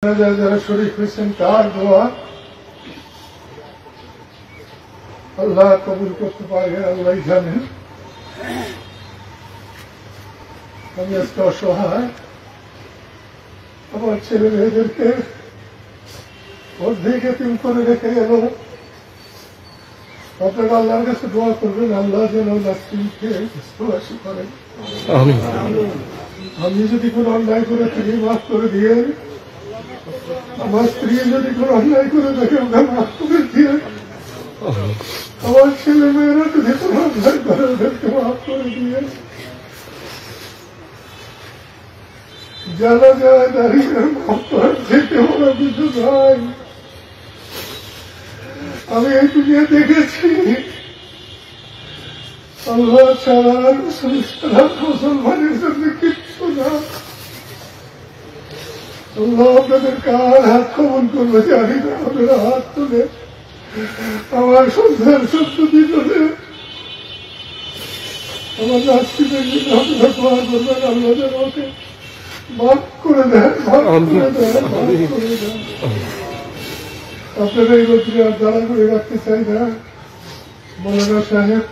যারা শরীফ হয়েছেন তার দোয়া আল্লাহ কবুল করতে পারে, আল্লাহ জানেন। আমি আজকে অসহায়, আমার ছেলে মেয়েদেরকে অর্ধেক এতিম করে রেখে গেল। আপনারা আল্লাহর কাছে দোয়া করবেন, আল্লাহ যেন নাসরিনকে সুস্থ করেন। আমি যদি কোনো অন্যায় করে থাকি মাফ করে দিয়ে, আমার স্ত্রী যদি কোনো অন্যায় করে থাকে ওকে মাফ করে দিয়ে, আমার ছেলে মেয়েরা যদি কোনো অন্যায় করে ওদেরকে মাফ করে দিয়ে, জানা যায় দাঁড়িয়ে মাফ করার থেকে ওরা কিছু নয়। আমি এই দুনিয়া দেখেছি আল্লাহ ছাড়া মুসলমানের জন্য কিচ্ছু না। আল্লাহ আপনাদের কার হাত কমন করবে জানি না, আপনারা হাত তুলে আমার সন্ধ্যার সত্যি করে আমার নাস্তিদের জন্য আপনারা দোয়া করবেন, আল্লাহ যেন ওকে মাফ করে দেন, মাফ করে দেন, মাফ করে দেন। আপনারা এই রোদ্রে আর দাঁড়া করে রাখতে চাই না। মৌলানা সাহেব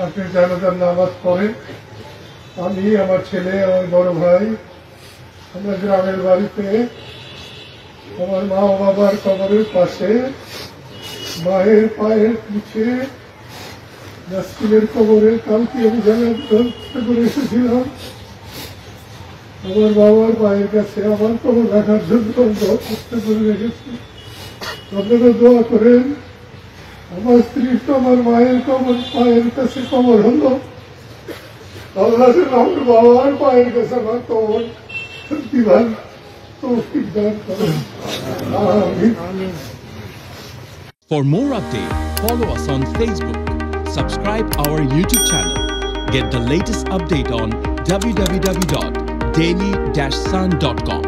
আপনি জানাজার নামাজ পড়েন, আমি আমার ছেলে আমার বড় ভাই আমরা গ্রামের বাড়িতে আমার মা ও বাবার কবরের পাশে মায়ের পায়ের পিছে নাসরিনের কবরে কালকে আমি জানাজা করে এসেছিলাম। আমার বাবার পায়ের কাছে আমার কবর রাখার জন্য চেষ্টা করে রেখেছি। আপনারা দোয়া করেন, আমার স্ত্রী তো আমার মায়ের কবর পায়ের কাছে কবর হলো, আল্লাহ যেন আমার বাবার পায়ের কাছে আমার কবর দিবার তৌফিক দান করেন। আমিন। For more updates, follow us on Facebook, subscribe our YouTube channel, get the latest update on www.daily-sun.com.